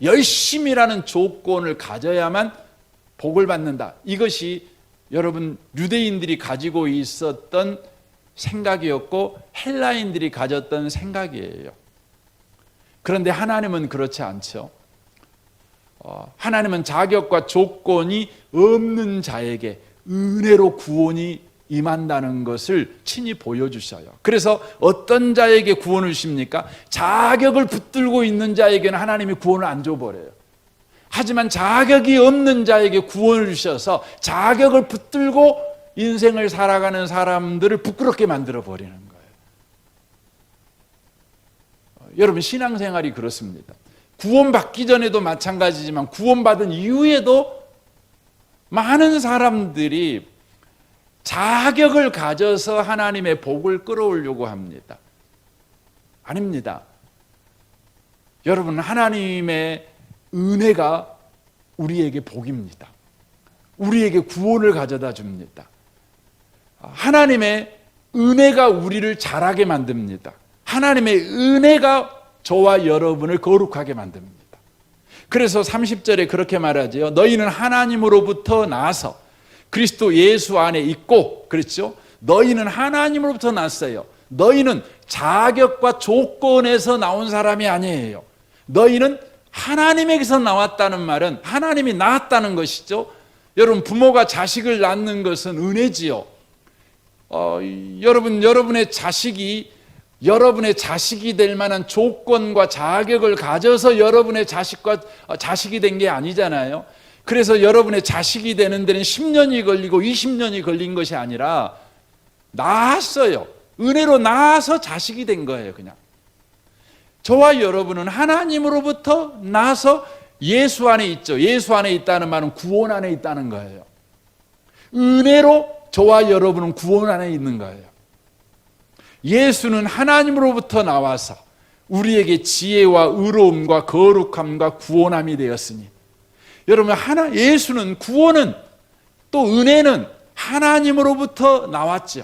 열심이라는 조건을 가져야만 복을 받는다. 이것이 여러분 유대인들이 가지고 있었던 생각이었고 헬라인들이 가졌던 생각이에요. 그런데 하나님은 그렇지 않죠. 하나님은 자격과 조건이 없는 자에게 은혜로 구원이 임한다는 것을 친히 보여주셔요. 그래서 어떤 자에게 구원을 주십니까? 자격을 붙들고 있는 자에게는 하나님이 구원을 안 줘버려요. 하지만 자격이 없는 자에게 구원을 주셔서 자격을 붙들고 인생을 살아가는 사람들을 부끄럽게 만들어버리는 거예요. 여러분 신앙생활이 그렇습니다. 구원받기 전에도 마찬가지지만 구원받은 이후에도 많은 사람들이 자격을 가져서 하나님의 복을 끌어오려고 합니다. 아닙니다. 여러분 하나님의 은혜가 우리에게 복입니다. 우리에게 구원을 가져다 줍니다. 하나님의 은혜가 우리를 잘하게 만듭니다. 하나님의 은혜가 저와 여러분을 거룩하게 만듭니다. 그래서 30절에 그렇게 말하죠. 너희는 하나님으로부터 나서 그리스도 예수 안에 있고, 그렇죠? 너희는 하나님으로부터 났어요. 너희는 자격과 조건에서 나온 사람이 아니에요. 너희는 하나님에게서 나왔다는 말은 하나님이 낳았다는 것이죠. 여러분 부모가 자식을 낳는 것은 은혜지요. 여러분의 자식이 여러분의 자식이 될 만한 조건과 자격을 가져서 여러분의 자식이 된 게 아니잖아요. 그래서 여러분의 자식이 되는 데는 10년이 걸리고 20년이 걸린 것이 아니라 낳았어요. 은혜로 낳아서 자식이 된 거예요. 그냥 저와 여러분은 하나님으로부터 나서 예수 안에 있죠. 예수 안에 있다는 말은 구원 안에 있다는 거예요. 은혜로 저와 여러분은 구원 안에 있는 거예요. 예수는 하나님으로부터 나와서 우리에게 지혜와 의로움과 거룩함과 구원함이 되었으니, 여러분, 예수는, 구원은, 또 은혜는 하나님으로부터 나왔죠.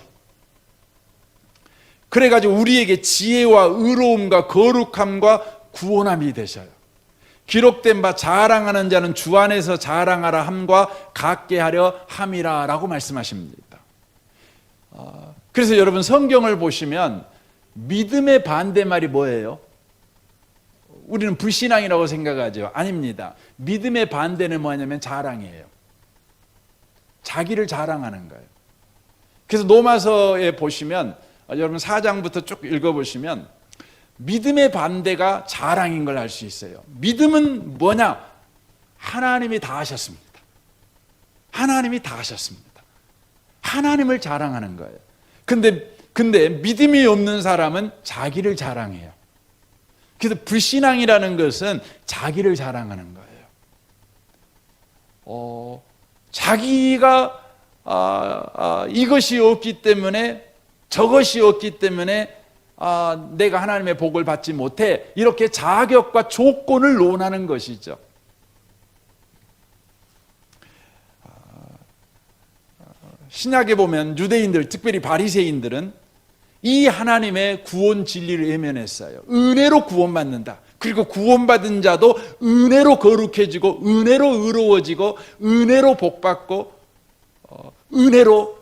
그래가지고 우리에게 지혜와 의로움과 거룩함과 구원함이 되셔요. 기록된 바 자랑하는 자는 주 안에서 자랑하라 함과 같게 하려 함이라 라고 말씀하십니다. 그래서 여러분, 성경을 보시면 믿음의 반대말이 뭐예요? 우리는 불신앙이라고 생각하죠. 아닙니다. 믿음의 반대는 뭐냐면 자랑이에요. 자기를 자랑하는 거예요. 그래서 로마서에 보시면, 여러분 4장부터 쭉 읽어보시면 믿음의 반대가 자랑인 걸 알 수 있어요. 믿음은 뭐냐? 하나님이 다 하셨습니다. 하나님이 다 하셨습니다. 하나님을 자랑하는 거예요. 근데 믿음이 없는 사람은 자기를 자랑해요. 그래서 불신앙이라는 것은 자기를 자랑하는 거예요. 자기가 이것이 없기 때문에, 저것이 없기 때문에 내가 하나님의 복을 받지 못해, 이렇게 자격과 조건을 논하는 것이죠. 신약에 보면 유대인들, 특별히 바리새인들은 이 하나님의 구원 진리를 외면했어요. 은혜로 구원받는다. 그리고 구원받은 자도 은혜로 거룩해지고, 은혜로 의로워지고, 은혜로 복받고, 은혜로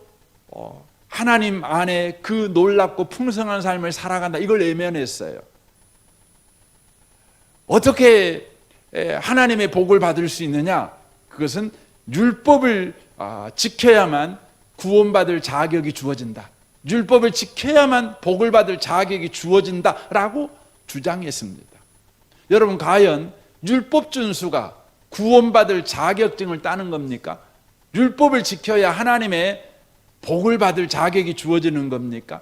하나님 안에 그 놀랍고 풍성한 삶을 살아간다. 이걸 외면했어요. 어떻게 하나님의 복을 받을 수 있느냐? 그것은 율법을 지켜야만 구원받을 자격이 주어진다. 율법을 지켜야만 복을 받을 자격이 주어진다라고 주장했습니다. 여러분, 과연 율법 준수가 구원받을 자격증을 따는 겁니까? 율법을 지켜야 하나님의 복을 받을 자격이 주어지는 겁니까?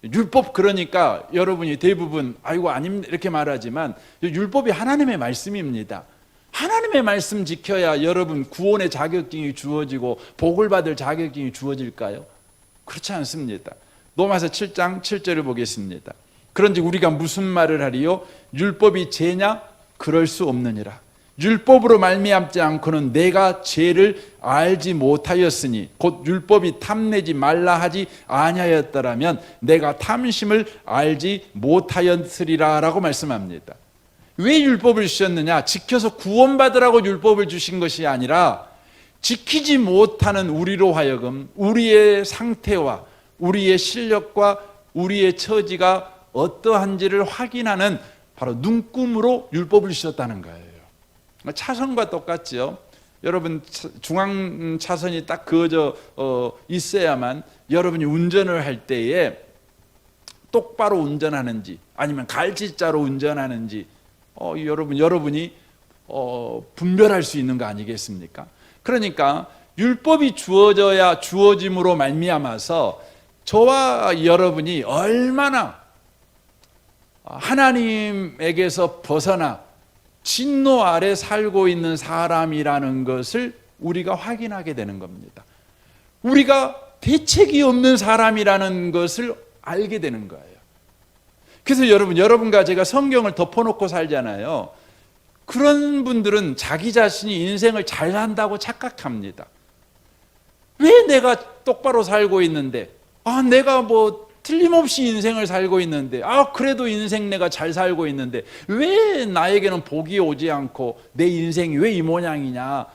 율법, 그러니까 여러분이 대부분 아이고 아닙니다 이렇게 말하지만, 율법이 하나님의 말씀입니다. 하나님의 말씀 지켜야 여러분 구원의 자격증이 주어지고 복을 받을 자격증이 주어질까요? 그렇지 않습니다. 로마서 7장 7절을 보겠습니다. 그런지 우리가 무슨 말을 하리요? 율법이 죄냐? 그럴 수 없느니라. 율법으로 말미암지 않고는 내가 죄를 알지 못하였으니, 곧 율법이 탐내지 말라 하지 아니하였더라면 내가 탐심을 알지 못하였으리라 라고 말씀합니다. 왜 율법을 주셨느냐? 지켜서 구원받으라고 율법을 주신 것이 아니라, 지키지 못하는 우리로 하여금 우리의 상태와 우리의 실력과 우리의 처지가 어떠한지를 확인하는 바로 눈금으로 율법을 주셨다는 거예요. 차선과 똑같죠. 여러분, 중앙 차선이 딱 그어져 있어야만 여러분이 운전을 할 때에 똑바로 운전하는지 아니면 갈지자로 운전하는지 여러분이 분별할 수 있는 거 아니겠습니까? 그러니까 율법이 주어짐으로 말미암아서 저와 여러분이 얼마나 하나님에게서 벗어나 진노 아래 살고 있는 사람이라는 것을 우리가 확인하게 되는 겁니다. 우리가 대책이 없는 사람이라는 것을 알게 되는 거예요. 그래서 여러분과 제가 성경을 덮어놓고 살잖아요. 그런 분들은 자기 자신이 인생을 잘 산다고 착각합니다. 왜 내가 똑바로 살고 있는데, 내가 틀림없이 인생을 살고 있는데, 그래도 인생 내가 잘 살고 있는데 왜 나에게는 복이 오지 않고 내 인생이 왜 이 모양이냐,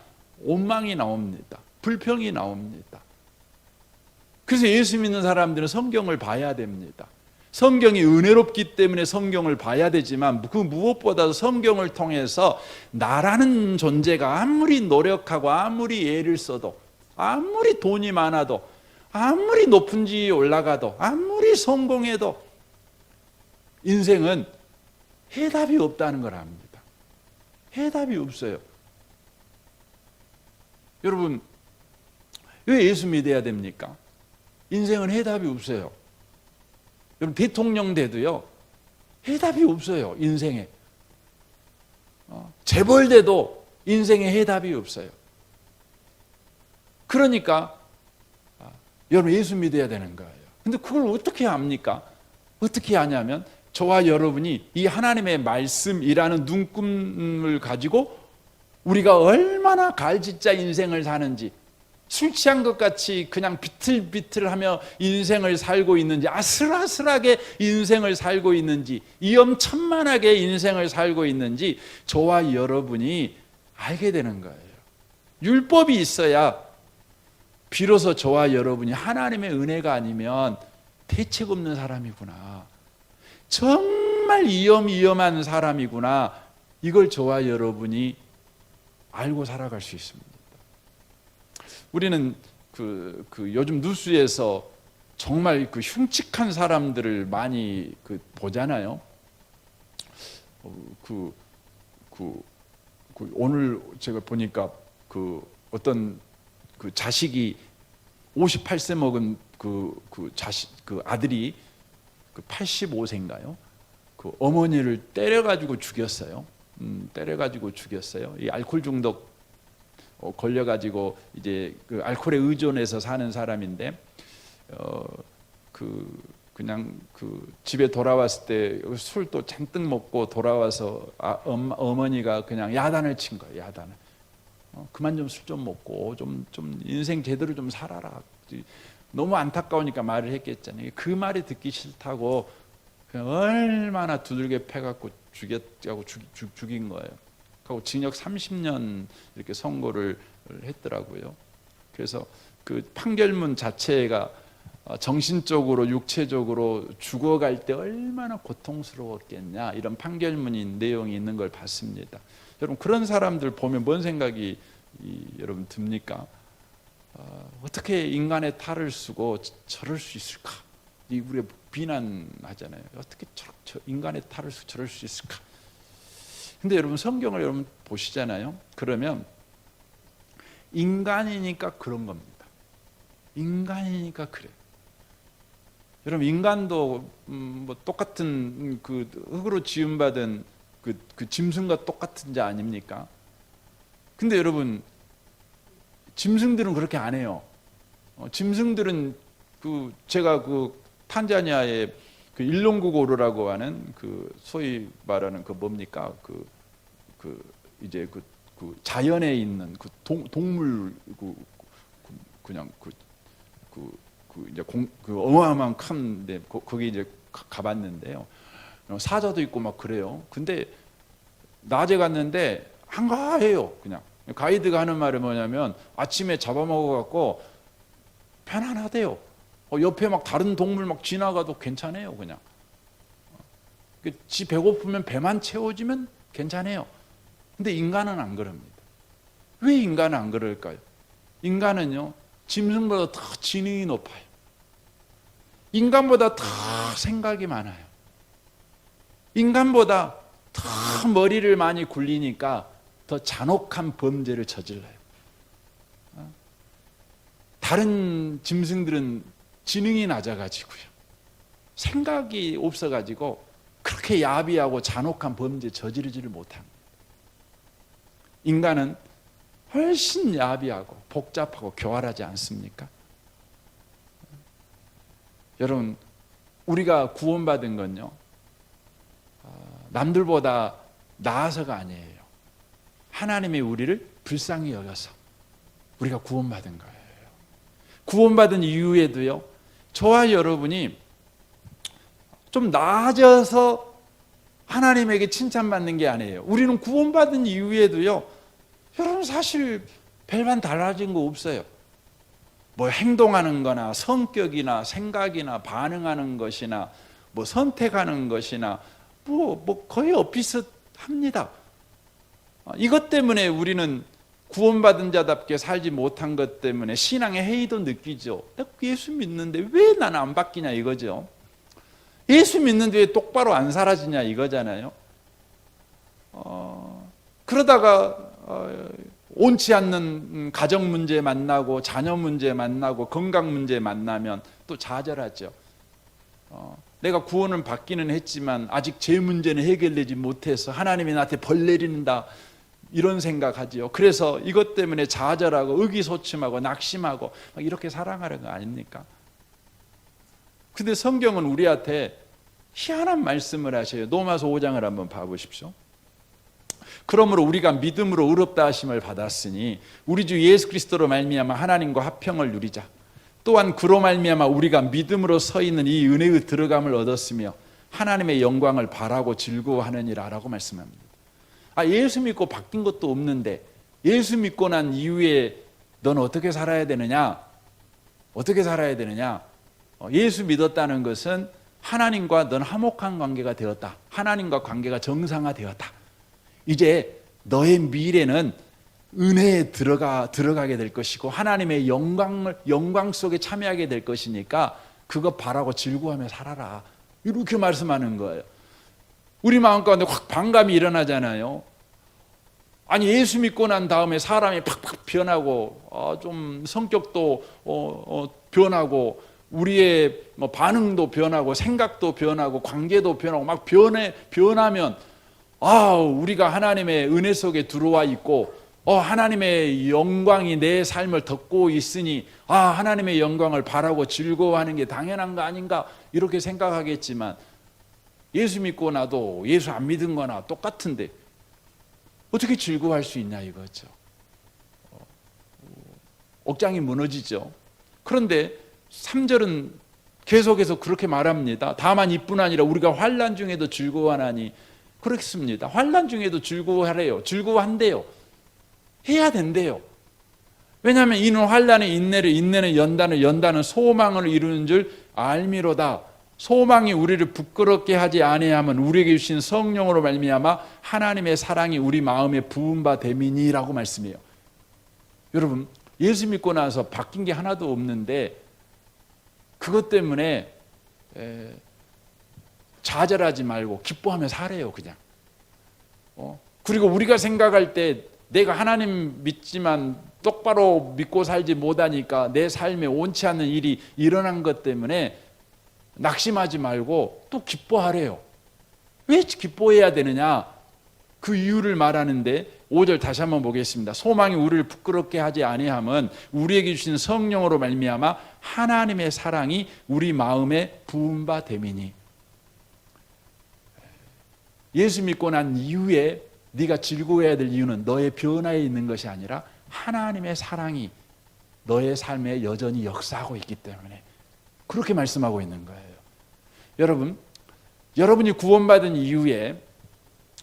원망이 나옵니다. 불평이 나옵니다. 그래서 예수 믿는 사람들은 성경을 봐야 됩니다. 성경이 은혜롭기 때문에 성경을 봐야 되지만, 그 무엇보다도 성경을 통해서 나라는 존재가 아무리 노력하고 아무리 애를 써도, 아무리 돈이 많아도, 아무리 높은 지위에 올라가도, 아무리 성공해도 인생은 해답이 없다는 걸 압니다. 해답이 없어요. 여러분, 왜 예수 믿어야 됩니까? 인생은 해답이 없어요. 여러분, 대통령 돼도요, 해답이 없어요. 인생에. 재벌 돼도 인생에 해답이 없어요. 그러니까 여러분, 예수 믿어야 되는 거예요. 근데 그걸 어떻게 압니까? 어떻게 아냐면, 저와 여러분이 이 하나님의 말씀이라는 눈금을 가지고 우리가 얼마나 갈짓자 인생을 사는지, 술 취한 것 같이 그냥 비틀비틀하며 인생을 살고 있는지, 아슬아슬하게 인생을 살고 있는지, 위험천만하게 인생을 살고 있는지 저와 여러분이 알게 되는 거예요. 율법이 있어야 비로소 저와 여러분이 하나님의 은혜가 아니면 대책 없는 사람이구나, 정말 위험한 사람이구나, 이걸 저와 여러분이 알고 살아갈 수 있습니다. 우리는 요즘 뉴스에서 정말 흉측한 사람들을 많이 보잖아요. 오늘 제가 보니까 어떤 자식이 58세 먹은 아들이 85세인가요? 어머니를 때려가지고 죽였어요. 때려가지고 죽였어요. 이 알코올 중독 걸려가지고 이제 알코올에 의존해서 사는 사람인데, 그냥 집에 돌아왔을 때 술도 잔뜩 먹고 돌아와서 어머니가 그냥 야단을 친 거예요. 야단을. 그만 좀 술 좀 먹고 좀 인생 제대로 좀 살아라. 너무 안타까우니까 말을 했겠잖아요. 그 말이 듣기 싫다고 그냥 얼마나 두들겨 패갖고 죽인 거예요. 그리고 징역 30년 이렇게 선고를 했더라고요. 그래서 판결문 자체가 정신적으로 육체적으로 죽어갈 때 얼마나 고통스러웠겠냐, 이런 판결문이 내용이 있는 걸 봤습니다. 여러분, 그런 사람들 보면 뭔 생각이 여러분 듭니까? 어떻게 인간의 탈을 쓰고 저럴 수 있을까? 우리가 비난하잖아요. 어떻게 인간의 탈을 쓰고 저럴 수 있을까? 근데 여러분, 성경을 여러분 보시잖아요. 그러면 인간이니까 그런 겁니다. 인간이니까 그래. 여러분, 인간도 뭐 똑같은 흙으로 지음받은 짐승과 똑같은 자 아닙니까? 근데 여러분, 짐승들은 그렇게 안 해요. 짐승들은 제가 탄자니아의 일롱구고르라고 하는 소위 말하는 뭡니까? 이제 자연에 있는 동물 그냥 이제 어마어마한 큰데 거기 이제 가봤는데요. 사자도 있고 막 그래요. 근데 낮에 갔는데 한가해요. 그냥 가이드가 하는 말이 뭐냐면, 아침에 잡아먹어갖고 편안하대요. 옆에 막 다른 동물 막 지나가도 괜찮아요. 그냥 지 배고프면 배만 채워지면 괜찮아요. 근데 인간은 안 그럽니다. 왜 인간은 안 그럴까요? 인간은요, 짐승보다 더 지능이 높아요. 인간보다 더 생각이 많아요. 인간보다 더 머리를 많이 굴리니까 더 잔혹한 범죄를 저질러요. 다른 짐승들은 지능이 낮아가지고요, 생각이 없어가지고 그렇게 야비하고 잔혹한 범죄 저지르지를 못합니다. 인간은 훨씬 야비하고 복잡하고 교활하지 않습니까? 여러분, 우리가 구원받은 건요, 남들보다 나아서가 아니에요. 하나님이 우리를 불쌍히 여겨서 우리가 구원받은 거예요. 구원받은 이후에도요, 저와 여러분이 좀 나아져서 하나님에게 칭찬받는 게 아니에요. 우리는 구원받은 이후에도요, 여러분, 사실 별반 달라진 거 없어요. 뭐 행동하는 거나 성격이나 생각이나 반응하는 것이나 뭐 선택하는 것이나 뭐 거의 비슷합니다. 이것 때문에 우리는 구원받은 자답게 살지 못한 것 때문에 신앙의 해이도 느끼죠. 예수 믿는데 왜 나는 안 바뀌냐 이거죠. 예수 믿는데 왜 똑바로 안 살아지냐 이거잖아요. 그러다가 옳지 않는 가정 문제 만나고 자녀 문제 만나고 건강 문제 만나면 또 좌절하죠. 내가 구원은 받기는 했지만 아직 제 문제는 해결되지 못해서 하나님이 나한테 벌 내린다 이런 생각하지요. 그래서 이것 때문에 좌절하고 의기소침하고 낙심하고 막 이렇게 살아가는 거 아닙니까? 근데 성경은 우리한테 희한한 말씀을 하셔요. 로마서 5장을 한번 봐보십시오. 그러므로 우리가 믿음으로 의롭다 하심을 받았으니 우리 주 예수 그리스도로 말미암아 하나님과 화평을 누리자. 또한 그로 말미암아 우리가 믿음으로 서 있는 이 은혜의 들어감을 얻었으며 하나님의 영광을 바라고 즐거워하느니라 라고 말씀합니다. 예수 믿고 바뀐 것도 없는데 예수 믿고 난 이후에 넌 어떻게 살아야 되느냐? 어떻게 살아야 되느냐? 예수 믿었다는 것은 하나님과 넌 화목한 관계가 되었다. 하나님과 관계가 정상화되었다. 이제 너의 미래는 은혜에 들어가게 될 것이고 하나님의 영광 속에 참여하게 될 것이니까 그거 바라고 즐거워하며 살아라. 이렇게 말씀하는 거예요. 우리 마음 가운데 확 반감이 일어나잖아요. 아니 예수 믿고 난 다음에 사람이 팍팍 변하고 좀 성격도 변하고 우리의 반응도 변하고 생각도 변하고 관계도 변하고 막 변하면 우리가 하나님의 은혜 속에 들어와 있고 하나님의 영광이 내 삶을 덮고 있으니 하나님의 영광을 바라고 즐거워하는 게 당연한 거 아닌가 이렇게 생각하겠지만 예수 믿고 나도 예수 안 믿은 거나 똑같은데 어떻게 즐거워할 수 있냐 이거죠. 억장이 무너지죠. 그런데 3절은 계속해서 그렇게 말합니다. 다만 이뿐 아니라 우리가 환난 중에도 즐거워하나니 그렇습니다. 환난 중에도 즐거워하래요. 즐거워한대요. 해야 된대요. 왜냐하면 이는 환난의 인내를 인내는 연단을 연단은 소망을 이루는 줄 알미로다. 소망이 우리를 부끄럽게 하지 아니하면 우리에게 주신 성령으로 말미암아 하나님의 사랑이 우리 마음에 부은 바 됨이니라고 말씀해요. 여러분 예수 믿고 나서 바뀐 게 하나도 없는데 그것 때문에 좌절하지 말고 기뻐하며 살아요 그냥. 그리고 우리가 생각할 때 내가 하나님 믿지만 똑바로 믿고 살지 못하니까 내 삶에 옳지 않는 일이 일어난 것 때문에 낙심하지 말고 또 기뻐하래요. 왜 기뻐해야 되느냐? 그 이유를 말하는데 5절 다시 한번 보겠습니다. 소망이 우리를 부끄럽게 하지 아니함은 우리에게 주신 성령으로 말미암아 하나님의 사랑이 우리 마음에 부은 바 됨이니. 예수 믿고 난 이후에 네가 즐거워해야 될 이유는 너의 변화에 있는 것이 아니라 하나님의 사랑이 너의 삶에 여전히 역사하고 있기 때문에 그렇게 말씀하고 있는 거예요. 여러분, 여러분이 구원받은 이후에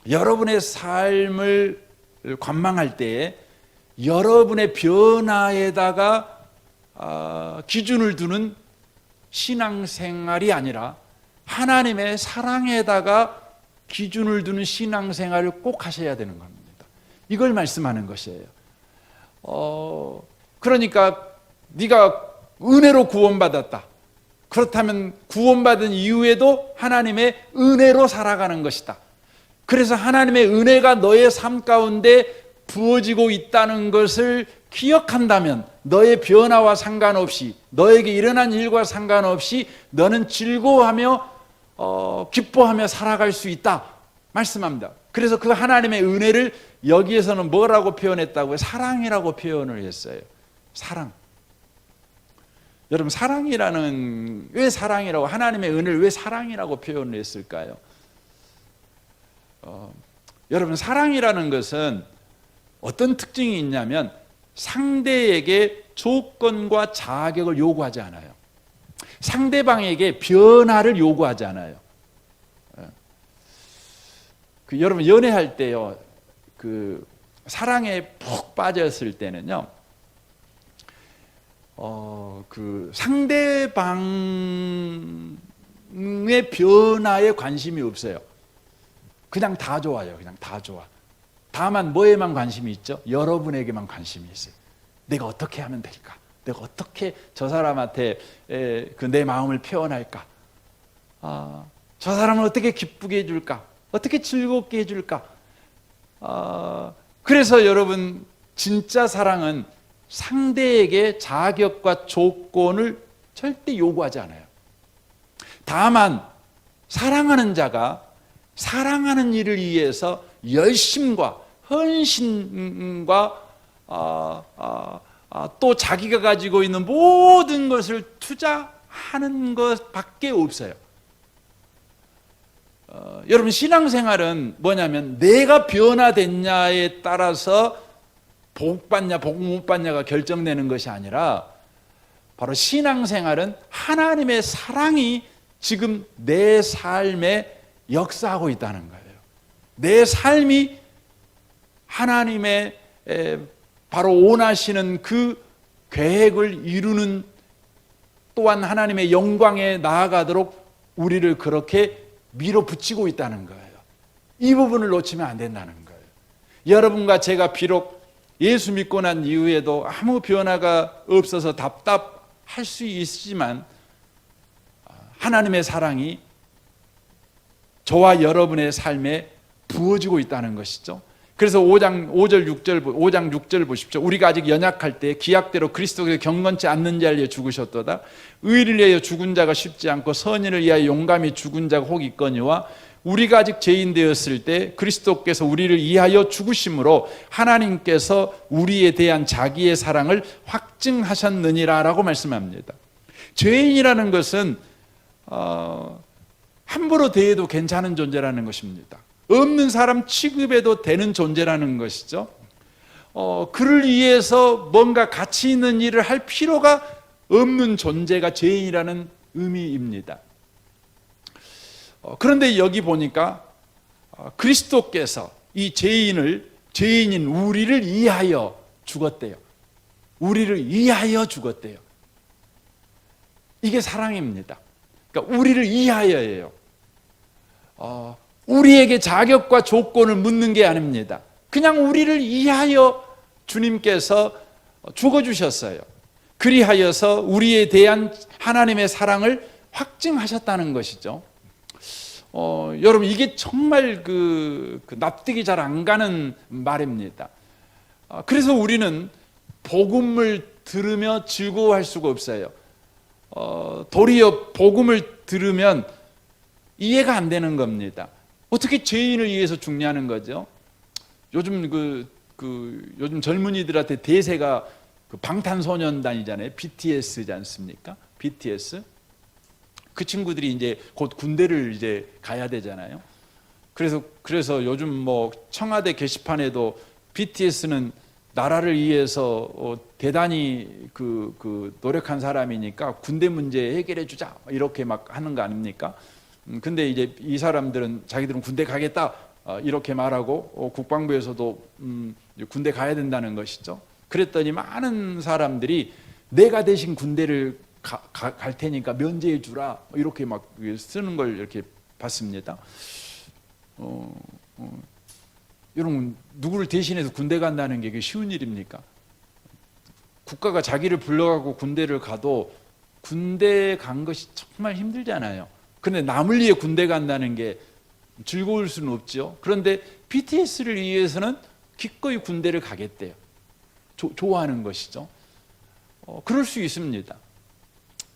여러분의 삶을 관망할 때에 여러분의 변화에다가 기준을 두는 신앙생활이 아니라 하나님의 사랑에다가 기준을 두는 신앙생활을 꼭 하셔야 되는 겁니다. 이걸 말씀하는 것이에요. 그러니까 네가 은혜로 구원받았다. 그렇다면 구원받은 이후에도 하나님의 은혜로 살아가는 것이다. 그래서 하나님의 은혜가 너의 삶 가운데 부어지고 있다는 것을 기억한다면 너의 변화와 상관없이 너에게 일어난 일과 상관없이 너는 즐거워하며 기뻐하며 살아갈 수 있다 말씀합니다. 그래서 그 하나님의 은혜를 여기에서는 뭐라고 표현했다고요? 사랑이라고 표현을 했어요. 사랑. 여러분 왜 사랑이라고 하나님의 은혜를 왜 사랑이라고 표현을 했을까요? 여러분 사랑이라는 것은 어떤 특징이 있냐면 상대에게 조건과 자격을 요구하지 않아요. 상대방에게 변화를 요구하지 않아요. 여러분 연애할 때요, 사랑에 푹 빠졌을 때는요, 상대방의 변화에 관심이 없어요. 그냥 다 좋아요. 그냥 다 좋아. 다만 뭐에만 관심이 있죠? 여러분에게만 관심이 있어요. 내가 어떻게 하면 될까? 내가 어떻게 저 사람한테 내 마음을 표현할까? 저 사람을 어떻게 기쁘게 해줄까? 어떻게 즐겁게 해줄까? 그래서 여러분, 진짜 사랑은 상대에게 자격과 조건을 절대 요구하지 않아요. 다만 사랑하는 자가 사랑하는 일을 위해서 열심과 헌신과 또 자기가 가지고 있는 모든 것을 투자하는 것밖에 없어요. 여러분, 신앙생활은 뭐냐면 내가 변화됐냐에 따라서 복 받냐 복 못 받냐가 결정되는 것이 아니라, 바로 신앙생활은 하나님의 사랑이 지금 내 삶에 역사하고 있다는 거예요. 내 삶이 하나님의 바로 원하시는 그 계획을 이루는, 또한 하나님의 영광에 나아가도록 우리를 그렇게 밀어붙이고 있다는 거예요. 이 부분을 놓치면 안 된다는 거예요. 여러분과 제가 비록 예수 믿고 난 이후에도 아무 변화가 없어서 답답할 수 있지만, 하나님의 사랑이 저와 여러분의 삶에 부어지고 있다는 것이죠. 그래서 5장 6절 보십시오. 우리가 아직 연약할 때 기약대로 그리스도께서 경건치 않는 자를 위해 죽으셨도다. 의를 위하여 죽은 자가 쉽지 않고 선인을 위하여 용감히 죽은 자가 혹 있거니와, 우리가 아직 죄인 되었을 때 그리스도께서 우리를 위하여 죽으심으로 하나님께서 우리에 대한 자기의 사랑을 확증하셨느니라 라고 말씀합니다. 죄인이라는 것은 함부로 대해도 괜찮은 존재라는 것입니다. 없는 사람 취급해도 되는 존재라는 것이죠. 그를 위해서 뭔가 가치 있는 일을 할 필요가 없는 존재가 죄인이라는 의미입니다. 그런데 여기 보니까 그리스도께서 이 죄인인 우리를 위하여 죽었대요. 우리를 위하여 죽었대요. 이게 사랑입니다. 그러니까 우리를 위하여예요. 우리에게 자격과 조건을 묻는 게 아닙니다. 그냥 우리를 위하여 주님께서 죽어주셨어요. 그리하여서 우리에 대한 하나님의 사랑을 확증하셨다는 것이죠. 여러분, 이게 정말 납득이 잘 안 가는 말입니다. 그래서 우리는 복음을 들으며 즐거워할 수가 없어요. 도리어 복음을 들으면 이해가 안 되는 겁니다. 어떻게 죄인을 위해서 죽냐는 거죠. 요즘 요즘 젊은이들한테 대세가 방탄소년단이잖아요. BTS지 않습니까? BTS. 그 친구들이 이제 곧 군대를 이제 가야 되잖아요. 그래서 요즘 뭐 청와대 게시판에도 BTS는 나라를 위해서 대단히 노력한 사람이니까 군대 문제 해결해 주자, 이렇게 막 하는 거 아닙니까? 근데 이제 이 사람들은 자기들은 군대 가겠다 이렇게 말하고, 국방부에서도 군대 가야 된다는 것이죠. 그랬더니 많은 사람들이 내가 대신 군대를 갈 테니까 면제해 주라, 이렇게 막 쓰는 걸 이렇게 봤습니다. 여러분, 누구를 대신해서 군대 간다는 게 쉬운 일입니까? 국가가 자기를 불러가고 군대를 가도 군대 간 것이 정말 힘들잖아요. 그런데 남을 위해 군대 간다는 게 즐거울 수는 없죠. 그런데 BTS를 위해서는 기꺼이 군대를 가겠대요. 좋아하는 것이죠. 그럴 수 있습니다.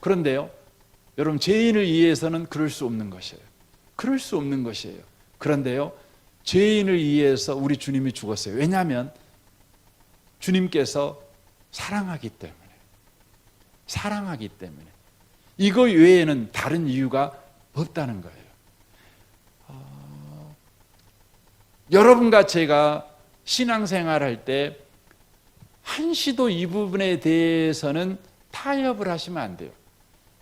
그런데요, 여러분, 죄인을 위해서는 그럴 수 없는 것이에요. 그럴 수 없는 것이에요. 그런데요, 죄인을 위해서 우리 주님이 죽었어요. 왜냐하면 주님께서 사랑하기 때문에. 사랑하기 때문에. 이거 외에는 다른 이유가 없다는 거예요. 여러분과 제가 신앙생활할 때 한시도 이 부분에 대해서는 타협을 하시면 안 돼요.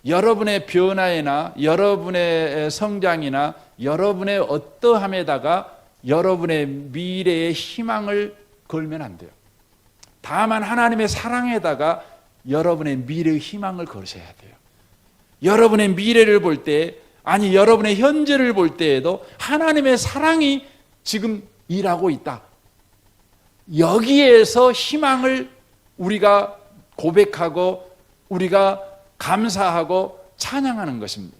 여러분의 변화에나 여러분의 성장이나 여러분의 어떠함에다가 여러분의 미래의 희망을 걸면 안 돼요. 다만 하나님의 사랑에다가 여러분의 미래의 희망을 걸으셔야 돼요. 여러분의 미래를 볼 때, 아니 여러분의 현재를 볼 때에도 하나님의 사랑이 지금 일하고 있다. 여기에서 희망을 우리가 고백하고 우리가 감사하고 찬양하는 것입니다.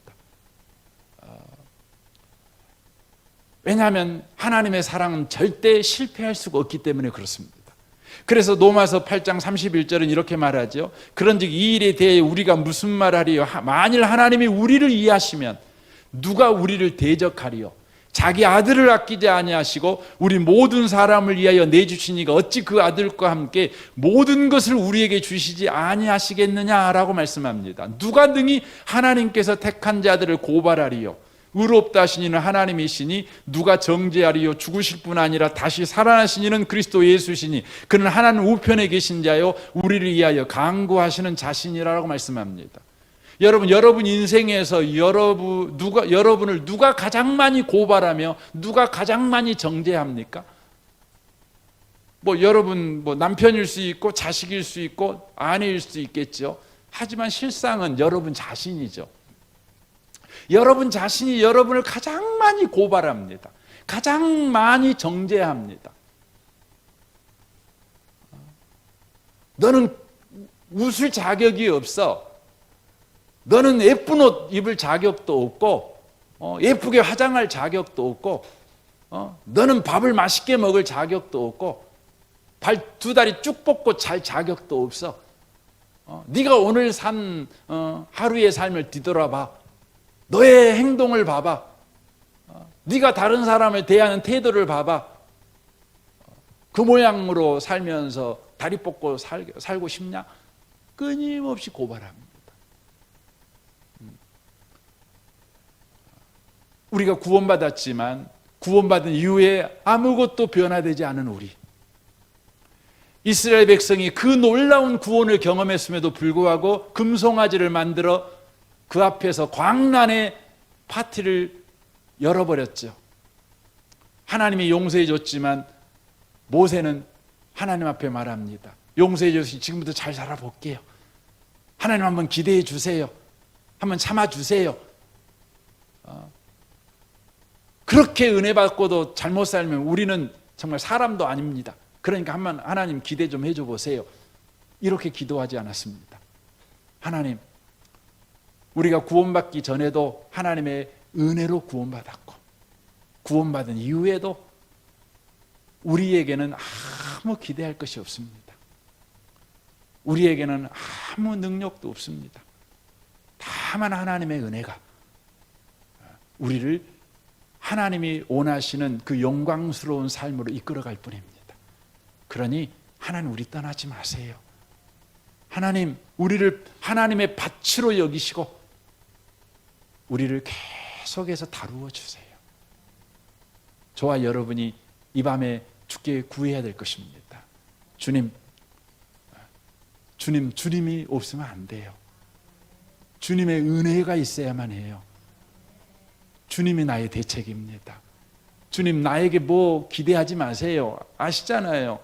왜냐하면 하나님의 사랑은 절대 실패할 수가 없기 때문에 그렇습니다. 그래서 로마서 8장 31절은 이렇게 말하죠. 그런즉 이 일에 대해 우리가 무슨 말하리요? 만일 하나님이 우리를 이해하시면 누가 우리를 대적하리요? 자기 아들을 아끼지 아니하시고 우리 모든 사람을 위하여 내주시니가 어찌 그 아들과 함께 모든 것을 우리에게 주시지 아니하시겠느냐라고 말씀합니다. 누가 능히 하나님께서 택한 자들을 고발하리요? 의롭다 하신 이는 하나님이시니 누가 정죄하리요? 죽으실 뿐 아니라 다시 살아나신 이는 그리스도 예수시니 그는 하나님 우편에 계신 자요 우리를 위하여 강구하시는 자신이라고 말씀합니다. 여러분 인생에서 여러분을 누가 가장 많이 고발하며 누가 가장 많이 정죄합니까? 여러분 남편일 수 있고 자식일 수 있고 아내일 수 있겠죠. 하지만 실상은 여러분 자신이죠. 여러분 자신이 여러분을 가장 많이 고발합니다. 가장 많이 정죄합니다. 너는 웃을 자격이 없어. 너는 예쁜 옷 입을 자격도 없고 예쁘게 화장할 자격도 없고 너는 밥을 맛있게 먹을 자격도 없고 발 두 다리 쭉 뻗고 잘 자격도 없어. 네가 오늘 산 하루의 삶을 뒤돌아봐. 너의 행동을 봐봐. 네가 다른 사람을 대하는 태도를 봐봐. 그 모양으로 살면서 다리 뻗고 살고 싶냐? 끊임없이 고발합니다. 우리가 구원받았지만 구원받은 이후에 아무것도 변화되지 않은 우리, 이스라엘 백성이 그 놀라운 구원을 경험했음에도 불구하고 금송아지를 만들어 그 앞에서 광란의 파티를 열어버렸죠. 하나님이 용서해 줬지만 모세는 하나님 앞에 말합니다. 용서해 줬으니 지금부터 잘 살아볼게요. 하나님 한번 기대해 주세요. 한번 참아 주세요. 그렇게 은혜 받고도 잘못 살면 우리는 정말 사람도 아닙니다. 그러니까 한번 하나님 기대 좀 해줘 보세요. 이렇게 기도하지 않았습니다. 하나님, 우리가 구원받기 전에도 하나님의 은혜로 구원받았고 구원받은 이후에도 우리에게는 아무 기대할 것이 없습니다. 우리에게는 아무 능력도 없습니다. 다만 하나님의 은혜가 우리를 하나님이 원하시는 그 영광스러운 삶으로 이끌어갈 뿐입니다. 그러니 하나님 우리 떠나지 마세요. 하나님 우리를 하나님의 밭으로 여기시고 우리를 계속해서 다루어 주세요. 저와 여러분이 이 밤에 주께 구해야 될 것입니다. 주님이 없으면 안 돼요. 주님의 은혜가 있어야만 해요. 주님이 나의 대책입니다. 주님 나에게 뭐 기대하지 마세요. 아시잖아요.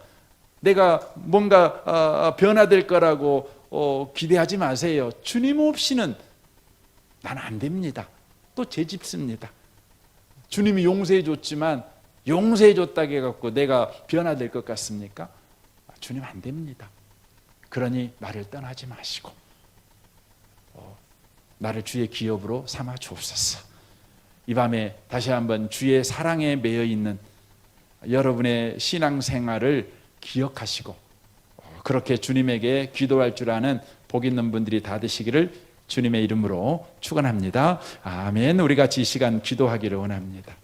내가 뭔가 변화될 거라고 기대하지 마세요. 주님 없이는 나는 안 됩니다. 또 제 집습니다. 주님이 용서해 줬지만 용서해 줬다고 해갖고 내가 변화될 것 같습니까? 주님 안 됩니다. 그러니 나를 떠나지 마시고 나를 주의 기업으로 삼아 주옵소서. 이 밤에 다시 한번 주의 사랑에 매여 있는 여러분의 신앙생활을 기억하시고 그렇게 주님에게 기도할 줄 아는 복 있는 분들이 다 되시기를 주님의 이름으로 축원합니다. 아멘. 우리 같이 이 시간 기도하기를 원합니다.